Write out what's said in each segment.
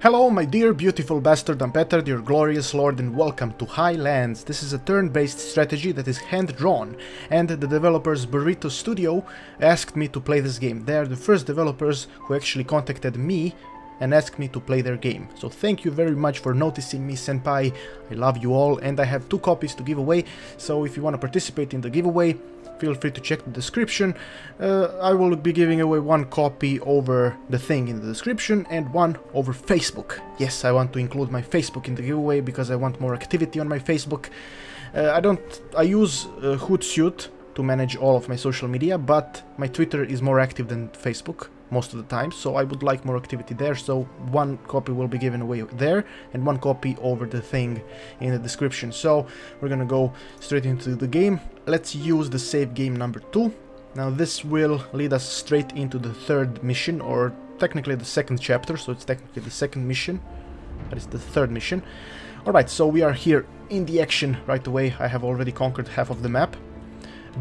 Hello my dear beautiful bastard, I'm Petard, your glorious lord, and welcome to Highlands. This is a turn-based strategy that is hand-drawn, and the developers Burrito Studio asked me to play this game. They are the first developers who actually contacted me and asked me to play their game. So thank you very much for noticing me, senpai. I love you all, and I have 2 copies to give away, so if you want to participate in the giveaway, feel free to check the description. I will be giving away 1 copy over the thing in the description and 1 over Facebook. Yes, I want to include my Facebook in the giveaway because I want more activity on my Facebook. I use Hootsuite to manage all of my social media, but my Twitter is more active than Facebook most of the time, so I would like more activity there, so 1 copy will be given away there and 1 copy over the thing in the description. So we're gonna go straight into the game. Let's use the save game number 2. Now this will lead us straight into the 3rd mission, or technically the 2nd chapter, so it's technically the 2nd mission, but it's the 3rd mission. Alright, so we are here in the action right away. I have already conquered half of the map.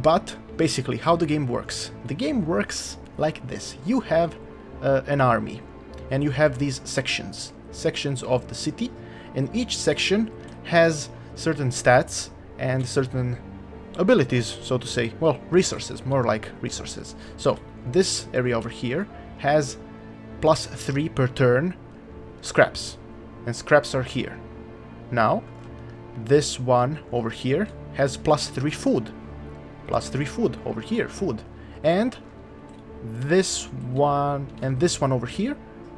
But basically how the game works. The game works like this. You have an army and you have these sections of the city, and each section has certain stats and certain abilities, so to say. Well, resources, more like resources. So this area over here has +3 per turn scraps, and scraps are here. Now this one over here has +3 food. +3 food over here, food. And this one and this one over here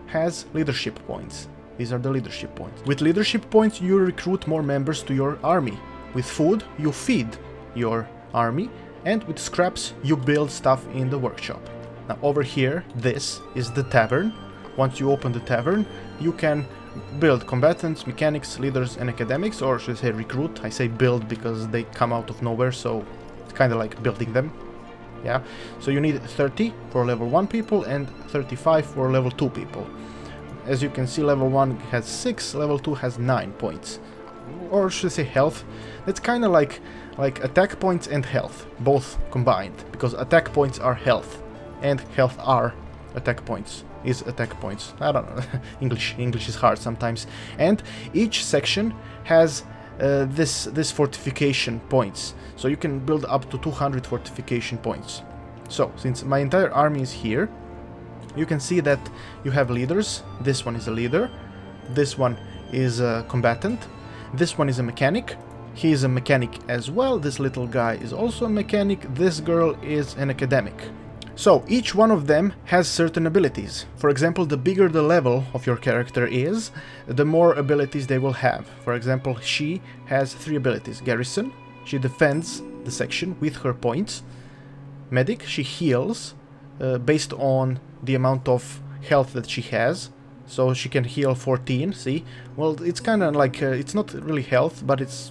has leadership points. These are the leadership points. With leadership points you recruit more members to your army. With food you feed your army, and with scraps you build stuff in the workshop. Now over here, this is the tavern. Once you open the tavern, you can build combatants, mechanics, leaders and academics, or should I say recruit. I say build because they come out of nowhere, so kind of like building them. Yeah, so you need 30 for level 1 people and 35 for level 2 people. As you can see, level 1 has 6, level 2 has 9 points, or should I say health. It's kind of like attack points and health both combined, because attack points are health and health are attack points. Is attack points, I don't know. English is hard sometimes. And each section has this fortification points, so you can build up to 200 fortification points. So since my entire army is here, you can see that you have leaders. This one is a leader, this one is a combatant, this one is a mechanic, he is a mechanic as well, this little guy is also a mechanic, this girl is an academic. So each one of them has certain abilities. For example, the bigger the level of your character is, the more abilities they will have. For example, she has 3 abilities. Garrison, she defends the section with her points. Medic, she heals based on the amount of health that she has. So she can heal 14, see? Well, it's kind of like, it's not really health, but it's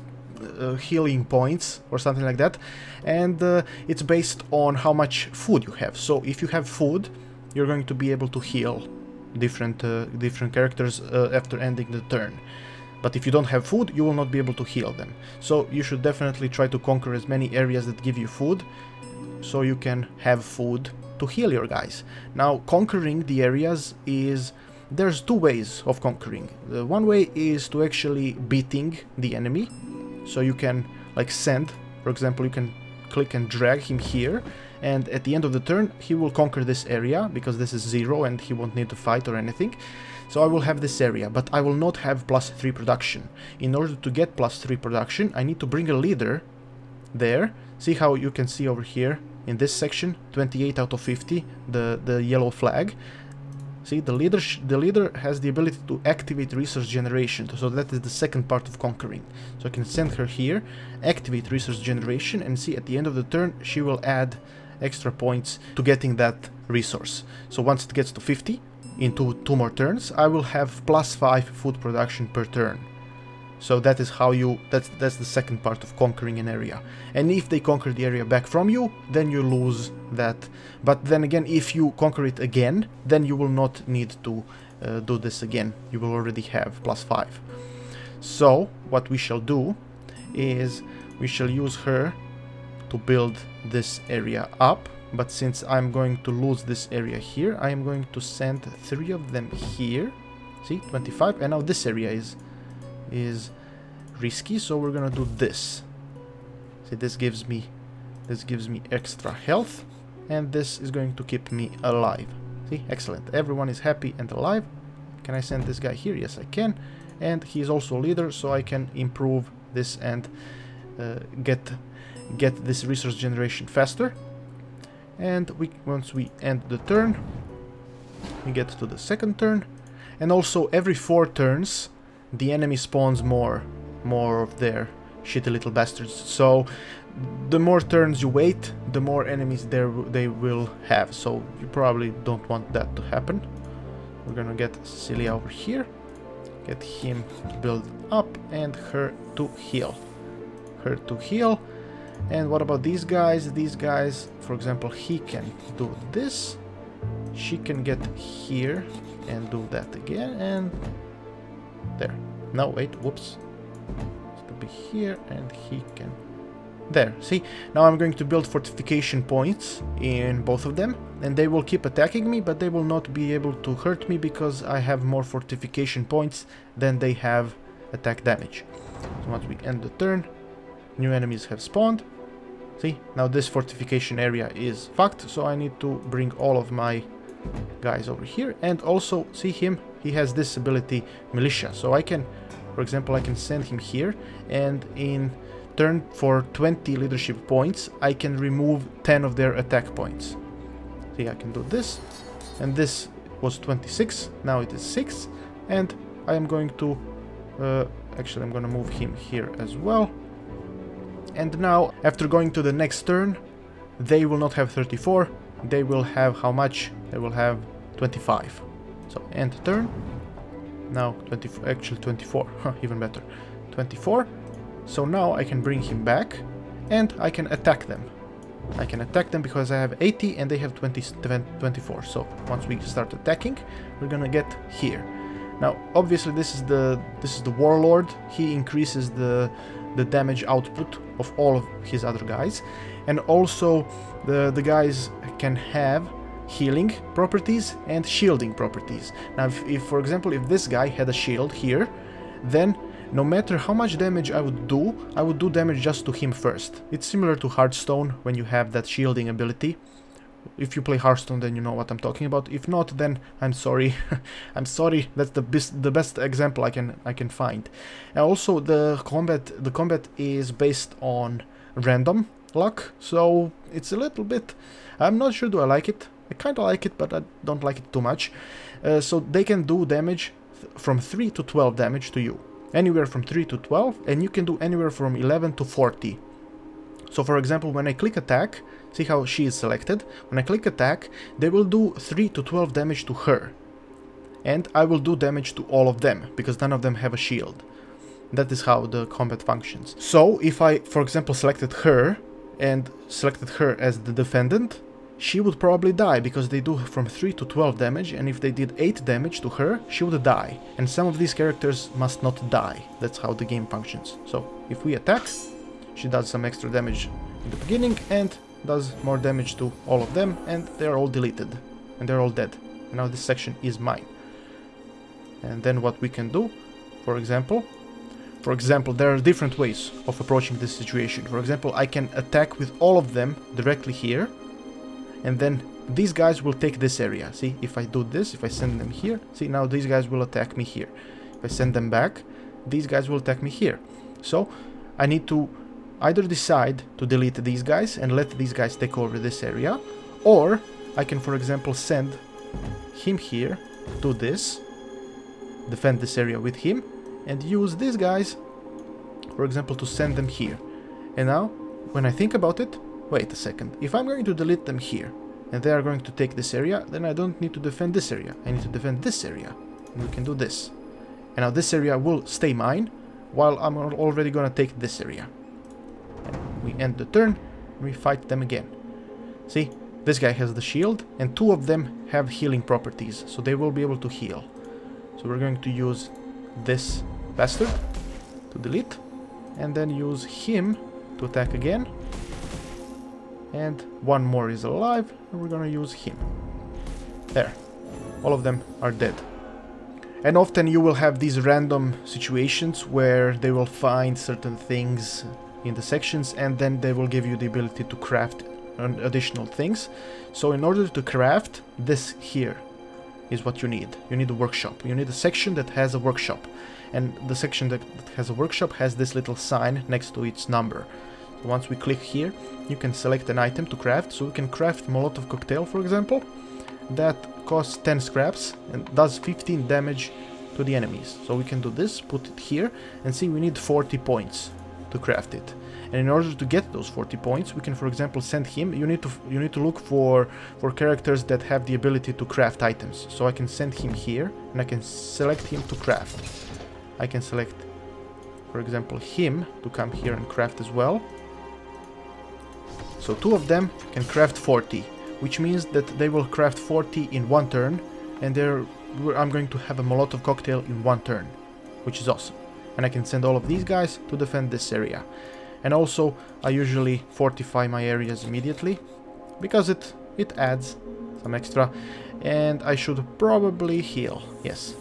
healing points or something like that, and it's based on how much food you have. So if you have food, you're going to be able to heal different characters after ending the turn. But if you don't have food, you will not be able to heal them. So you should definitely try to conquer as many areas that give you food, so you can have food to heal your guys. Now, conquering the areas is... there's 2 ways of conquering. One way is to actually beating the enemy. So you can like send, for example, you can click and drag him here, and at the end of the turn he will conquer this area, because this is 0 and he won't need to fight or anything. So I will have this area, but I will not have +3 production. In order to get +3 production, I need to bring a leader there. See how you can see over here in this section, 28 out of 50, the yellow flag. See, the leader has the ability to activate resource generation, so that is the 2nd part of conquering. So I can send her here, activate resource generation, and see at the end of the turn she will add extra points to getting that resource. So once it gets to 50, in 2 more turns, I will have +5 food production per turn. So that is how you, that's the 2nd part of conquering an area. And if they conquer the area back from you, then you lose that. But then again, if you conquer it again, then you will not need to do this again. You will already have +5. So what we shall do is we shall use her to build this area up. But since I'm going to lose this area here, I am going to send 3 of them here. See, 25, and now this area is risky, so we're gonna do this. See, this gives me extra health, and this is going to keep me alive. See, excellent. Everyone is happy and alive. Can I send this guy here? Yes, I can. And he's also leader, so I can improve this and get this resource generation faster. And once we end the turn, we get to the second turn. And also every 4 turns, the enemy spawns more of their shitty little bastards. So the more turns you wait, the more enemies they will have. So you probably don't want that to happen. We're gonna get Cecilia over here, get him to build up, and her to heal. And what about these guys? These guys, for example, he can do this. She can get here and do that again, and there. No, wait, whoops. It's to be here, and he can... There, see? Now I'm going to build fortification points in both of them, and they will keep attacking me, but they will not be able to hurt me because I have more fortification points than they have attack damage. So once we end the turn, new enemies have spawned. See, now this fortification area is fucked, so I need to bring all of my guys over here. And also, see him, he has this ability, militia, so I can, for example, I can send him here, and in turn for 20 leadership points, I can remove 10 of their attack points. See, I can do this, and this was 26, now it is 6, and I am going to, actually I'm gonna move him here as well. And now, after going to the next turn, they will not have 34, they will have how much? They will have 25. So, end turn. Now, 24, actually 24, even better. 24. So now I can bring him back, and I can attack them. I can attack them because I have 80 and they have 24. So, once we start attacking, we're gonna get here. Now, obviously this is the warlord. He increases the damage output of all of his other guys, and also the guys can have healing properties and shielding properties. Now if for example, if this guy had a shield here, then no matter how much damage I would do damage just to him first. It's similar to Hearthstone when you have that shielding ability. If you play Hearthstone, then you know what I'm talking about. If not, then I'm sorry. I'm sorry. That's the best example I can find. And also, the combat is based on random luck, so it's a little bit. I'm not sure. Do I like it? I kind of like it, but I don't like it too much. So they can do damage from 3 to 12 damage to you, anywhere from 3 to 12, and you can do anywhere from 11 to 40. So for example, when I click attack, see how she is selected? When I click attack, they will do 3 to 12 damage to her. And I will do damage to all of them, because none of them have a shield. That is how the combat functions. So if I, for example, selected her, and selected her as the defendant, she would probably die, because they do from 3 to 12 damage, and if they did 8 damage to her, she would die. And some of these characters must not die. That's how the game functions. So if we attack, she does some extra damage in the beginning and does more damage to all of them, and they're all deleted and they're all dead. And now this section is mine. And then what we can do, for example, there are different ways of approaching this situation. For example, I can attack with all of them directly here, and then these guys will take this area. See, if I do this, if I send them here, see, now these guys will attack me here. If I send them back, these guys will attack me here. So I need to either decide to delete these guys and let these guys take over this area, or I can, for example, send him here, do this, defend this area with him, and use these guys, for example, to send them here. And now, when I think about it, wait a second, if I'm going to delete them here, and they are going to take this area, then I don't need to defend this area, I need to defend this area, and we can do this. And now this area will stay mine, while I'm already gonna take this area. We end the turn, and we fight them again. See, this guy has the shield, and 2 of them have healing properties, so they will be able to heal. So we're going to use this bastard to delete, and then use him to attack again. And 1 more is alive, and we're gonna use him. There. All of them are dead. And often you will have these random situations where they will find certain things in the sections, and then they will give you the ability to craft additional things. So in order to craft this here is what you need. You need a workshop. You need a section that has a workshop. And the section that has a workshop has this little sign next to its number. So once we click here, you can select an item to craft. So we can craft Molotov cocktail, for example. That costs 10 scraps and does 15 damage to the enemies. So we can do this, put it here, and see we need 40 points to craft it. And in order to get those 40 points, we can, for example, send him. You need to look for characters that have the ability to craft items. So I can send him here, and I can select him to craft. I can select, for example, him to come here and craft as well. So 2 of them can craft 40, which means that they will craft 40 in 1 turn, and I'm going to have a Molotov cocktail in 1 turn, which is awesome. And I can send all of these guys to defend this area. And also, I usually fortify my areas immediately, because it adds some extra, and I should probably heal. Yes,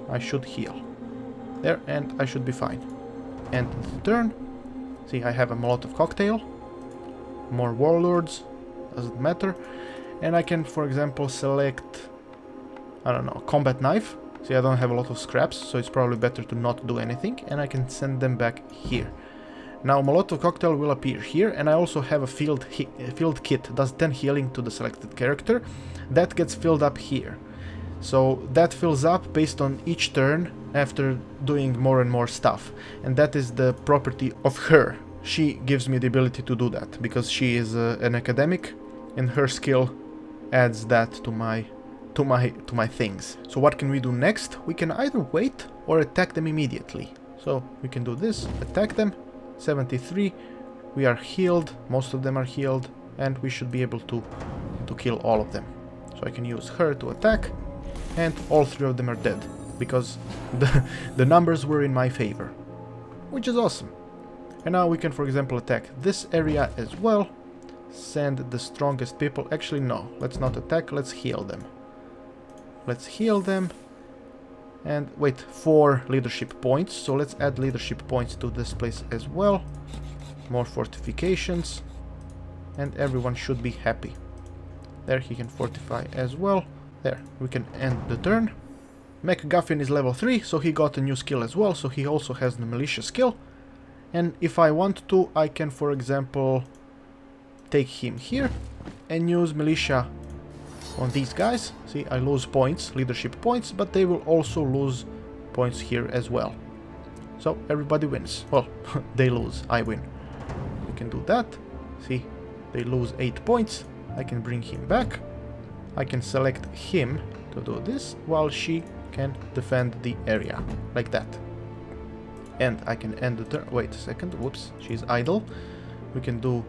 I should heal. There, and I should be fine. And turn. See, I have a Molotov cocktail. More warlords. Doesn't matter. And I can, for example, select, I don't know, combat knife. See, I don't have a lot of scraps, so it's probably better to not do anything. And I can send them back here. Now, Molotov cocktail will appear here, and I also have a field kit. Does 10 healing to the selected character. That gets filled up here. So that fills up based on each turn after doing more and more stuff. And that is the property of her. She gives me the ability to do that because she is an academic, and her skill adds that to my things. So what can we do next? We can either wait or attack them immediately. So we can do this, attack them. 73. We are healed. Most of them are healed, and we should be able to kill all of them. So I can use her to attack. And all 3 of them are dead, because the numbers were in my favor, which is awesome. And now we can, for example, attack this area as well. Send the strongest people. Actually, no, let's not attack, let's heal them. Let's heal them. And wait, 4 leadership points, so let's add leadership points to this place as well. More fortifications. And everyone should be happy. There, he can fortify as well. There, we can end the turn. MacGuffin is level 3, so he got a new skill as well, so he also has the militia skill. And if I want to, I can, for example, take him here and use militia on these guys. See, I lose points, leadership points, but they will also lose points here as well. So everybody wins. Well, they lose, I win. We can do that. See, they lose 8 points. I can bring him back. I can select him to do this, while she can defend the area, like that. And I can end the turn. Wait a second, whoops, she's idle. We can do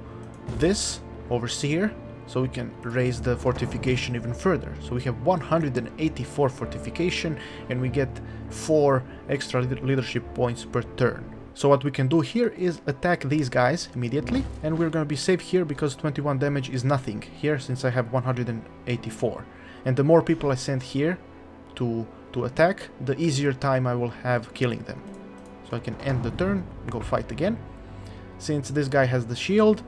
this, overseer, so we can raise the fortification even further. So we have 184 fortification, and we get 4 extra leadership points per turn. So what we can do here is attack these guys immediately, and we're gonna be safe here because 21 damage is nothing here since I have 184. And the more people I send here to attack, the easier time I will have killing them. So I can end the turn, go fight again. Since this guy has the shield,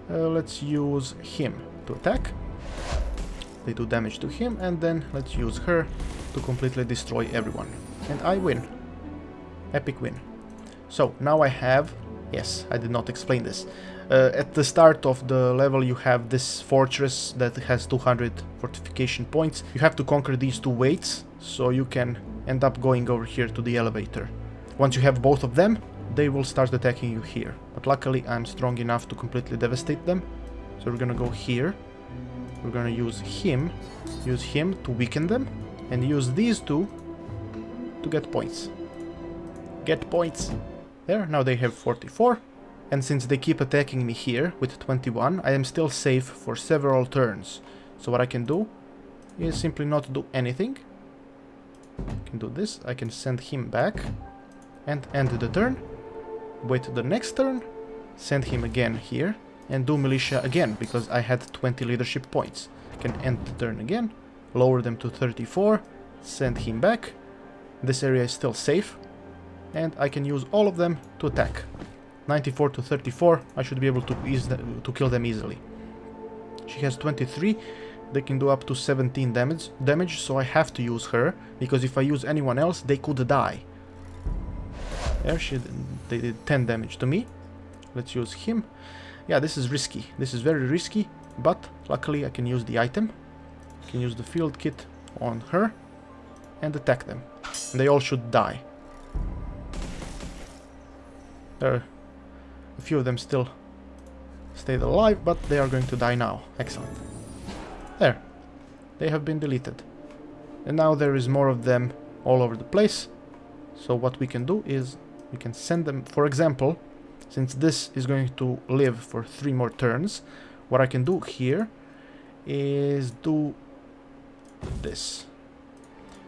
let's use him to attack. They do damage to him, and then let's use her to completely destroy everyone. And I win. Epic win. So now I have, yes, I did not explain this. At the start of the level you have this fortress that has 200 fortification points. You have to conquer these 2 weights, so you can end up going over here to the elevator. Once you have both of them, they will start attacking you here. But luckily I'm strong enough to completely devastate them. So we're gonna go here. We're gonna use him to weaken them, and use these 2 to get points. Get points. There, now they have 44. And since they keep attacking me here with 21, I am still safe for several turns. So what I can do is simply not do anything. I can do this, I can send him back and end the turn. Wait the next turn, send him again here, and do militia again, because I had 20 leadership points. I can end the turn again, lower them to 34, send him back, This area is still safe, and I can use all of them to attack. 94 to 34, I should be able to kill them easily. She has 23, they can do up to 17 damage, so I have to use her, because if I use anyone else, they could die. There, they did 10 damage to me. Let's use him. Yeah, this is risky. This is very risky, but luckily I can use the item. I can use the field kit on her and attack them. And they all should die. There are a few of them still stayed alive, but they are going to die now. Excellent. There. They have been deleted. And now there is more of them all over the place. So what we can do is we can send them, for example, since this is going to live for 3 more turns, what I can do here is do this.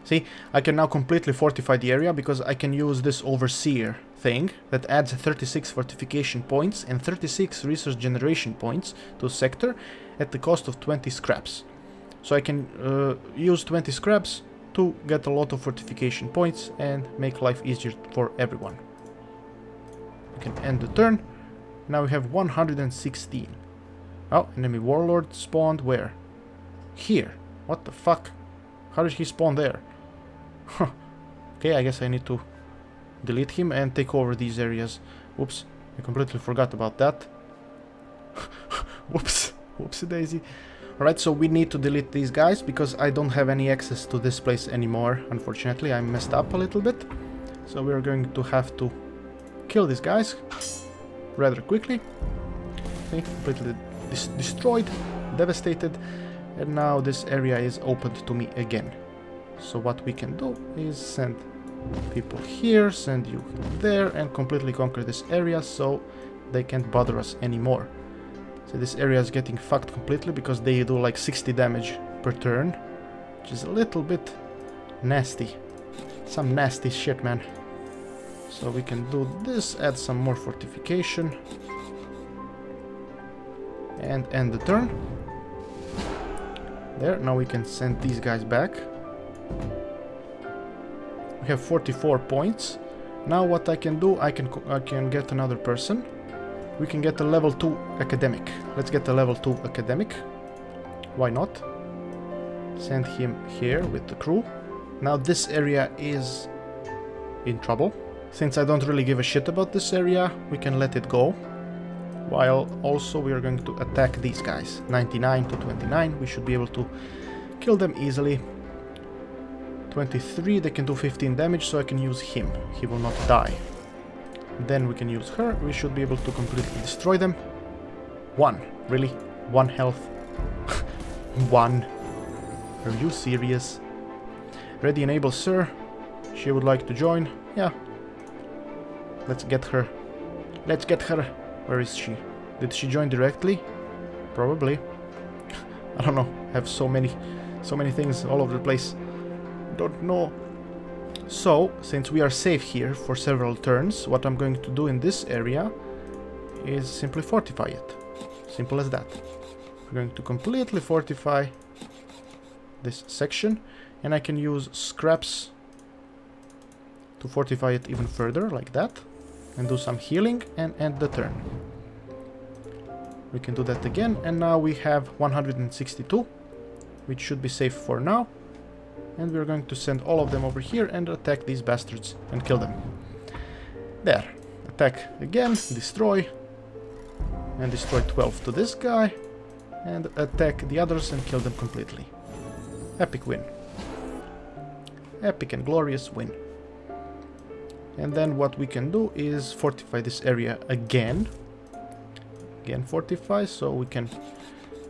See, I can now completely fortify the area because I can use this overseer thing that adds 36 fortification points and 36 resource generation points to a sector at the cost of 20 scraps. So I can use 20 scraps to get a lot of fortification points and make life easier for everyone. We can end the turn. Now we have 116. Oh, enemy warlord spawned where? Here. What the fuck? How did he spawn there? Huh. Okay, I guess I need to delete him and take over these areas. Whoops, I completely forgot about that. Whoops, whoopsie daisy. Alright, so we need to delete these guys because I don't have any access to this place anymore. Unfortunately, I messed up a little bit. So we're going to have to kill these guys rather quickly. Okay, completely destroyed, devastated. And now this area is opened to me again. So what we can do is send people here, send you there, and completely conquer this area so they can't bother us anymore. So this area is getting fucked completely because they do like 60 damage per turn, which is a little bit nasty. Some nasty shit, man. So we can do this, add some more fortification, and end the turn. There, now we can send these guys back. We have 44 points. Now what I can do, I can get another person. We can get a level 2 academic. Let's get a level 2 academic. Why not? Send him here with the crew. Now this area is in trouble. Since I don't really give a shit about this area, we can let it go. While also we are going to attack these guys. 99 to 29, we should be able to kill them easily. 23, they can do 15 damage, so I can use him. He will not die. Then we can use her, we should be able to completely destroy them. 1, really? 1 health? 1? Are you serious? Ready, enable, sir. She would like to join. Yeah. Let's get her. Let's get her. Where is she? Did she join directly? Probably. I don't know. I have so many things all over the place. Don't know. So, since we are safe here for several turns, what I'm going to do in this area is simply fortify it. Simple as that. We're going to completely fortify this section, and I can use scraps to fortify it even further, like that, and do some healing and end the turn. We can do that again, and now we have 162, which should be safe for now. And we're going to send all of them over here and attack these bastards and kill them. There. Attack again, destroy. And destroy 12 to this guy. And attack the others and kill them completely. Epic win. Epic and glorious win. And then what we can do is fortify this area again. Again fortify, so we can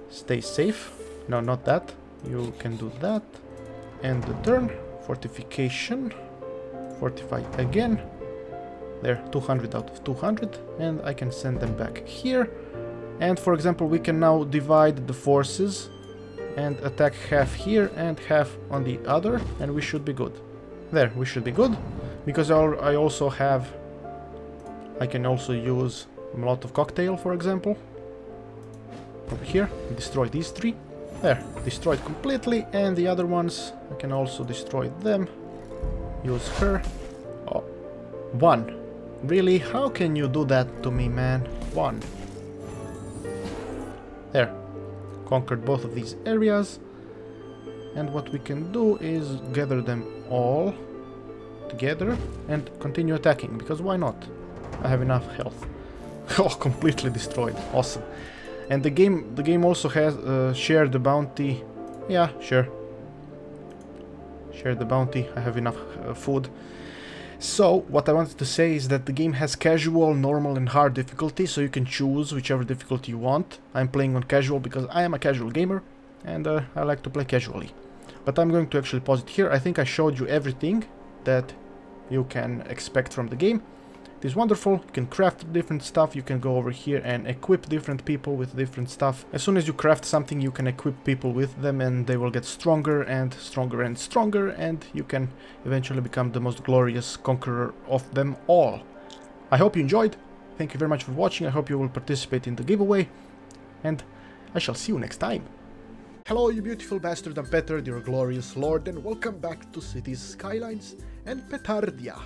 stay safe. No, not that. You can do that. End the turn. Fortification. Fortify again. There, 200 out of 200. And I can send them back here. And for example, we can now divide the forces and attack half here and half on the other, and we should be good. There, we should be good. Because I also have... I can also use Molotov cocktail, for example. Over here, destroy these 3. There, destroyed completely, and the other ones, I can also destroy them. use her. Oh, 1. Really? How can you do that to me, man? 1. There. Conquered both of these areas. And what we can do is gather them all together and continue attacking, because why not? I have enough health. Oh, completely destroyed. Awesome. And the game also has share the bounty. Yeah, sure. Share the bounty. I have enough food. So, what I wanted to say is that the game has casual, normal and hard difficulty, so you can choose whichever difficulty you want. I'm playing on casual because I am a casual gamer, and I like to play casually. But I'm going to actually pause it here. I think I showed you everything that you can expect from the game. It is wonderful. You can craft different stuff. You can go over here and equip different people with different stuff. As soon as you craft something, you can equip people with them, and they will get stronger and stronger and stronger, and you can eventually become the most glorious conqueror of them all. I hope you enjoyed. Thank you very much for watching. I hope you will participate in the giveaway, and I shall see you next time. Hello, you beautiful bastard, I'm Petard, your glorious lord, and welcome back to cities, skylines, and Petardia.